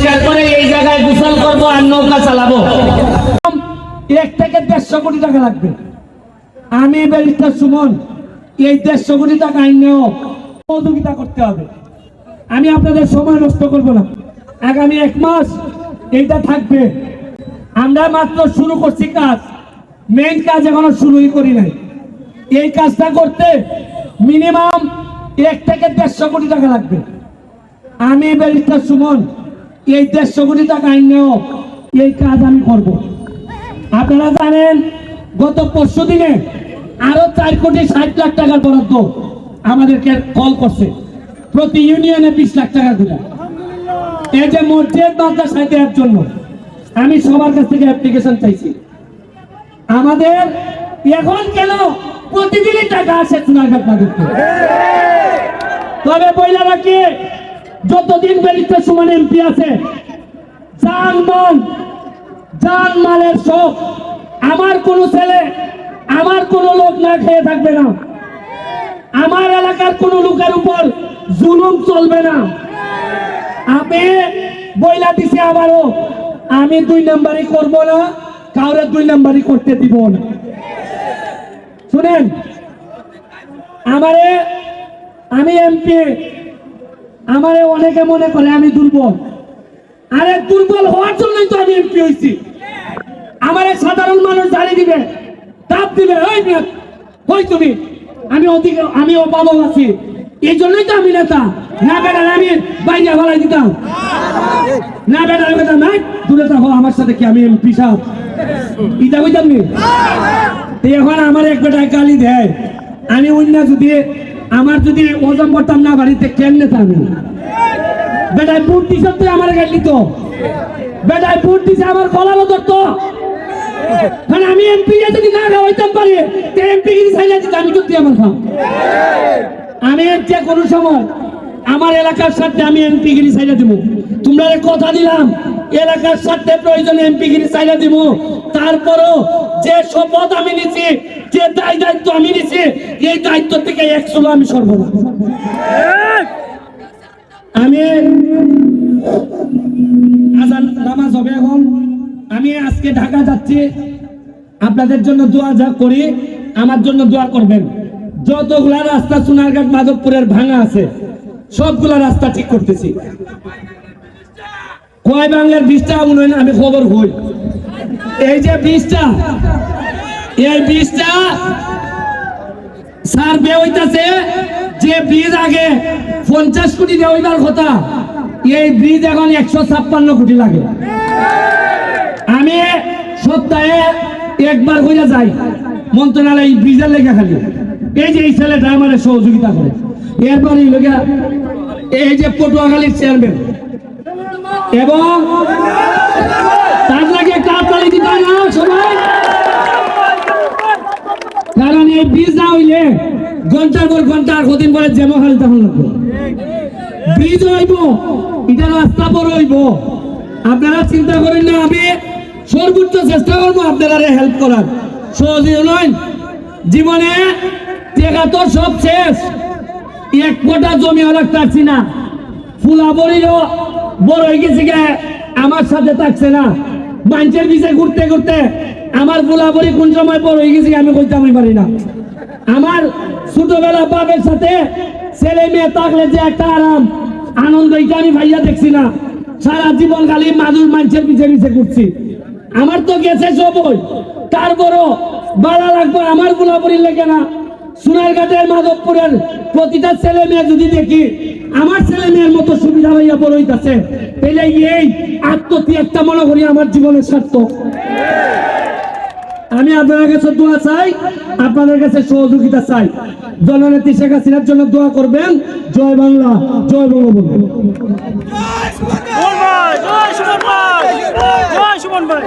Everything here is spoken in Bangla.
পরিষ্কার করে এই জায়গায় গোসল করবো আর নৌকা চালাবো। 1 থেকে 150 কোটি টাকা লাগবে। আমি ব্যারিস্টার সুমন এই 150 কোটি টাকা আইনেও সহযোগিতা করতে হবে। আমি আপনাদের সময় নষ্ট করব না। আগামী 1 মাস এইটা থাকবে। আমরা মাত্র শুরু করছি কাজ, মেইন কাজ এখনো শুরুই করি নাই। এই কাজটা করতে মিনিমাম 1 থেকে 150 কোটি টাকা লাগবে। আমি ব্যারিস্টার সুমন এই 150 কোটি টাকা আইনেও এই কাজ আমি করব। আপনারা জানেন গত পরশু দিনে আরো 4 কোটি 60 লাখ টাকার বরাদ্দ আমাদেরকে কল করছে, প্রতি ইউনিয়নে 20 লাখ টাকা করে। এই যে মসজিদ মাদ্রাসায় দেওয়ার জন্য আমি সবার কাছ থেকে অ্যাপ্লিকেশন চাইছি। আমাদের এখন কেন প্রতিদিনই টাকা আসে সোনারঘাট মাদকপুর। তবে বইলা রাখি, যতদিন ব্যারিস্টার সুমন এমপি আছে জানমালের শোক, আমার কোন ছেলে আমার কোন লোক না খেয়ে থাকবে না। আমার এলাকার কোন লোকের উপর জুলুম চলবে না। আমি বইলা দিছি আবারও, আমি 2 নাম্বারই করব না, কাউরে 2 নাম্বারই করতে দিব না। শুনেন, আমি এমপি, আমারে অনেকে মনে করে আমি দুর্বল। আরে দুর্বল হওয়ার জন্যই তো আমি এমপি হয়েছি। আমারে সাধারণ মানুষ দাঁড়িয়ে দিবে, চাপ দিবে, ওই তুমি আমি অভাবক আছি, এই জন্যই তো আমি নেতা। না বেটা আমি বাইরে ভালাই দিতাম না, বেটা নাই দূরে থাকো আমার সাথে, কি আমি এমপি সাহেব ইটা বুঝতাম নি। এখন আমার এক বেটায় গালি দেয়, আমি অন্য যদি আমার যদি ওজন করতাম না বাড়িতে কেন নেতা আমি। বেটায় বুট দিছে তুই আমার গালি তো, বেটায় বুট দিছে আমার কলারও ধরতো। কারণ আমি এমপি যদি না খাওয়াইতাম পারি, এমপি গিরি চাইলে দিতে আমি যদি আমার খাও। আমি যে কোনো সময় আমার এলাকার সাথে আমি এমপি গিরি চাইলে দিব। তোমরা কথা দিলাম এলাকার সাথে প্রয়োজনে এমপি গিরি চাইলে দিব। তারপরও যে শপথ আমি নিছি, যে দায়িত্ব আমি নিছি, এই দায়িত্ব থেকে 100 আমি সরব না। আমি আজান নামাজ হবে এখন। আমি আজকে ঢাকা যাচ্ছি, আপনাদের জন্য দোয়া যা করি আমার জন্য দোয়া করবেন। যতগুলা রাস্তা সোনারঘাট মাধবপুরের ভাঙা আছে সবগুলা রাস্তা ঠিক করতেছি। কয় বাংলার 20টা উন্নয়ন আমি খবর হই। এই যে 20টা এই 20টা সার্ভে হইতাছে, যে ব্রিজ আগে 50 কোটি দিয়ে হইবার কথা, এই ব্রিজ এখন 156 কোটি লাগে। আমি সপ্তাহে একবার কইরা যাই মন্ত্রণালয় ব্রিজের লেখা খালি। এই যে এই ছেলেটা আমার সহযোগিতা করে। এরপর এই যে পটুয়াখালীর চেয়ারম্যান এবং তার লাগে একটা হাততালি দিতে হয় না সবাই, কারণ এই ব্রিজ না হইলে ঘন্টার পর ঘন্টা আর কদিন পরে জেমা খালি তখন লাগবে। ব্রিজ হইব, এটা রাস্তা বড় হইব, আপনারা চিন্তা করেন না। আমি সর্বোচ্চ চেষ্টা করবো আপনারা হেল্প করার। সহজে নয়, জীবনে টাকা তো সব শেষ, 1 ফোঁটা জমি রাখতে পারছি না। ফুলাবড়িও বড় হয়ে গেছে গে, আমার সাথে থাকছে না। মানুষের পিছে ঘুরতে ঘুরতে আমার ফুলাবড়ি কোন সময় বড় হয়ে গেছে আমি কইতে আমি পারি না। আমার ছোটবেলা বাপের সাথে ছেলে মেয়ে থাকলে যে একটা আরাম আনন্দ, এটা আমি ভাইয়া দেখছি না। সারা জীবন খালি মানুষের পিছে পিছে ঘুরছি। আমার তো গেছে সবই, তারপরও বাড়া লাগবে আমার গুলাবরির লেগে না। সোনারঘাটের মাধবপুরের প্রতিটা ছেলে মেয়ে যদি দেখি আমার ছেলে মেয়ের মতো সুবিধা হইয়া বড় হইতাছে, তাহলে এই আত্মত্যাগটা মনে করি আমার জীবনের সার্থক। আমি আপনাদের কাছে দোয়া চাই, আপনাদের কাছে সহযোগিতা চাই। জননেত্রী শেখ হাসিনার জন্য দোয়া করবেন। জয় বাংলা, জয় বঙ্গবন্ধু। জয় সুমন ভাই।